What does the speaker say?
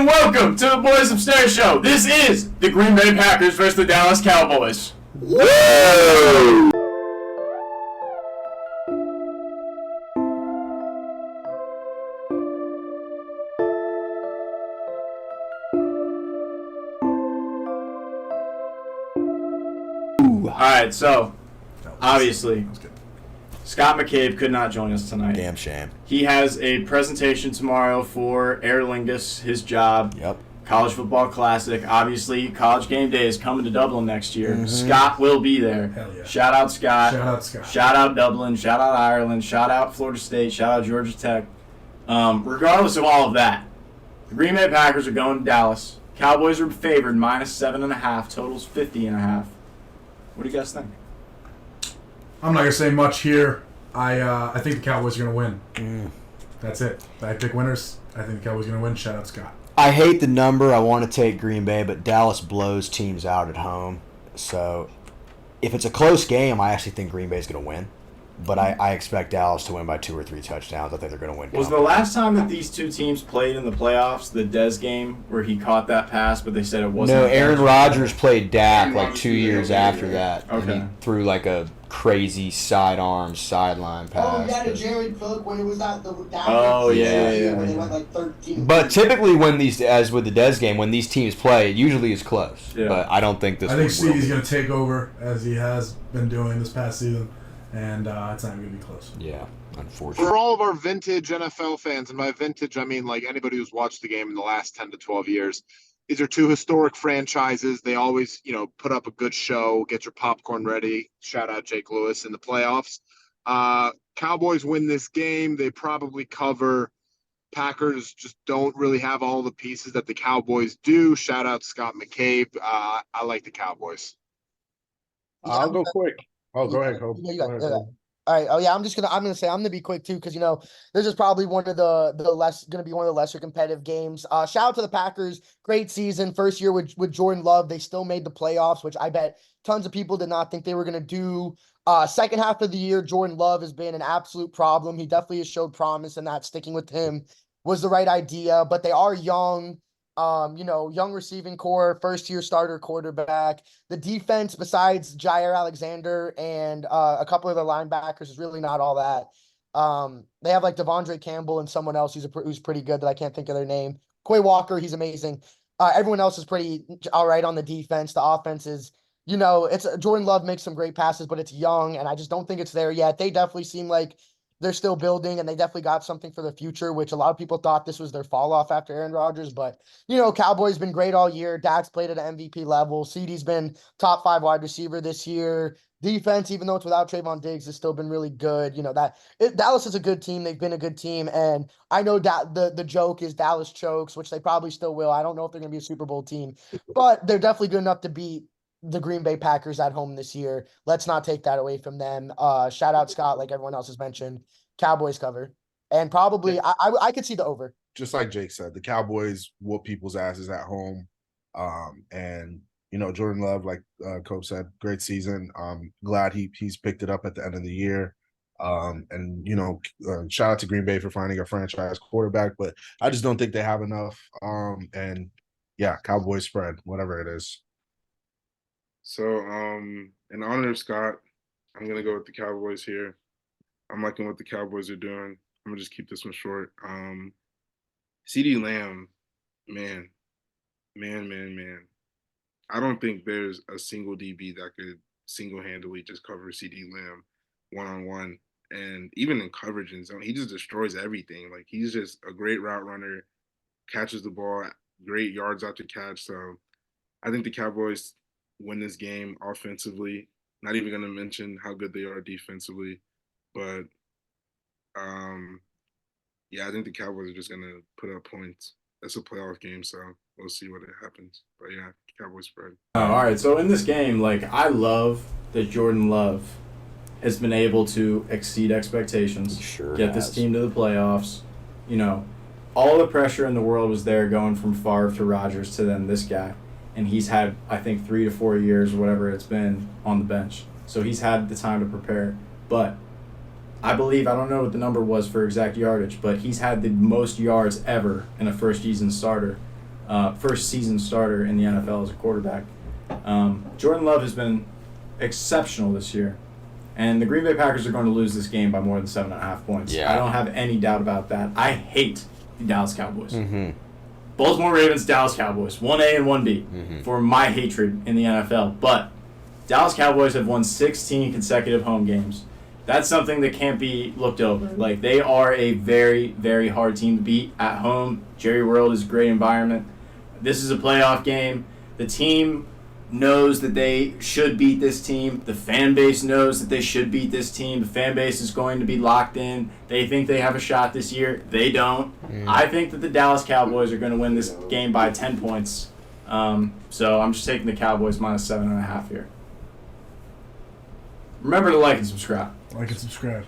and welcome to the Boys Upstairs Show. This is the Green Bay Packers versus the Dallas Cowboys. Woo! Alright, so, obviously, Scott McCabe could not join us tonight. Damn shame. He has a presentation tomorrow for Aer Lingus, his job. Yep. College Football Classic. Obviously, College Game Day is coming to Dublin next year. Mm-hmm. Scott will be there. Hell yeah. Shout out Scott. Shout out Scott. Shout out Dublin. Shout out Ireland. Shout out Florida State. Shout out Georgia Tech. Regardless of all of that, the Green Bay Packers are going to Dallas. Cowboys are favored -7.5. Totals 50.5. What do you guys think? I'm not going to say much here. I think the Cowboys are going to win. That's it. I pick winners. I think the Cowboys are going to win. Shout out Scott. I hate the number. I want to take Green Bay, but Dallas blows teams out at home. So if it's a close game, I actually think Green Bay is going to win. But I expect Dallas to win by 2 or 3 touchdowns. I think they're going to win. Was the last time that these two teams played in the playoffs the Dez game where he caught that pass, but they said it wasn't? No, Aaron Rodgers played Dak like 2 years after that. Okay. And he threw like a crazy sideline pass. Oh, yeah, to Jared Cook when it was not the down. Oh, yeah. When they went like 13. But typically when these, as with the Dez game, when these teams play, it usually is close. Yeah. But I don't think this I think one will CeeDee's be. going to take over as he has been doing this past season, and it's not going to be close. Yeah, unfortunately. For all of our vintage NFL fans, and by vintage I mean like anybody who's watched the game in the last 10 to 12 years, these are two historic franchises. They always, put up a good show, get your popcorn ready. Shout out Jake Lewis in the playoffs. Cowboys win this game. They probably cover. Packers just don't really have all the pieces that the Cowboys do. Shout out Scott McCabe. I like the Cowboys. I'll go quick. Oh, go ahead, Coby. Go ahead, Coby. All right. Oh yeah, I'm gonna be quick too, because this is probably one of the lesser competitive games. Shout out to the Packers, great season, first year with Jordan Love. They still made the playoffs, which I bet tons of people did not think they were gonna do. Second half of the year, Jordan Love has been an absolute problem. He definitely has showed promise, and that sticking with him was the right idea. But they are young. Young receiving core, first-year starter quarterback. The defense, besides Jair Alexander and a couple of their linebackers, is really not all that. They have like Devondre Campbell and someone else who's pretty good that I can't think of their name. Quay Walker, he's amazing. Everyone else is pretty all right on the defense. The offense is, it's Jordan Love makes some great passes, but it's young, and I just don't think it's there yet. They definitely seem like they're still building, and they definitely got something for the future, which a lot of people thought this was their fall off after Aaron Rodgers. But, Cowboys been great all year. Dak's played at an MVP level. CeeDee's been top 5 wide receiver this year. Defense, even though it's without Trayvon Diggs, has still been really good. Dallas is a good team. They've been a good team. And I know that the joke is Dallas chokes, which they probably still will. I don't know if they're going to be a Super Bowl team, but they're definitely good enough to beat the Green Bay Packers at home this year. Let's not take that away from them. Shout out Scott, like everyone else has mentioned. Cowboys cover. And probably I could see the over. Just like Jake said, the Cowboys whoop people's asses at home. And Jordan Love, like Cope said, great season. Glad he's picked it up at the end of the year. Shout out to Green Bay for finding a franchise quarterback, but I just don't think they have enough. Cowboys spread, whatever it is. So, in honor of Scott, I'm going to go with the Cowboys here. I'm liking what the Cowboys are doing. I'm going to just keep this one short. CeeDee Lamb, man. I don't think there's a single DB that could single-handedly just cover CeeDee Lamb one-on-one. And even in coverage and zone, he just destroys everything. Like, he's just a great route runner, catches the ball, great yards after catch. So I think the Cowboys win this game offensively. Not even going to mention how good they are defensively. But, I think the Cowboys are just going to put up points. It's a playoff game, so we'll see what happens. But, Cowboys spread. Oh, all right. So in this game, I love that Jordan Love has been able to exceed expectations, get this team to the playoffs. All the pressure in the world was there going from Favre to Rodgers to then this guy. And he's had, I think, 3 to 4 years, whatever it's been, on the bench. So he's had the time to prepare. But I believe, I don't know what the number was for exact yardage, but he's had the most yards ever in a first-season starter first season starter in the NFL as a quarterback. Jordan Love has been exceptional this year. And the Green Bay Packers are going to lose this game by more than 7.5 points. Yeah. I don't have any doubt about that. I hate the Dallas Cowboys. Mm-hmm. Baltimore Ravens, Dallas Cowboys. 1A and 1B for my hatred in the NFL. But Dallas Cowboys have won 16 consecutive home games. That's something that can't be looked over. Like, they are a very, very hard team to beat at home. Jerry World is a great environment. This is a playoff game. The team knows that they should beat this team. The fan base knows that they should beat this team. The fan base is going to be locked in. They think they have a shot this year. They don't. I think that the Dallas Cowboys are going to win this game by 10 points. So I'm just taking the Cowboys minus 7.5 here. Remember to like and subscribe. Like and subscribe.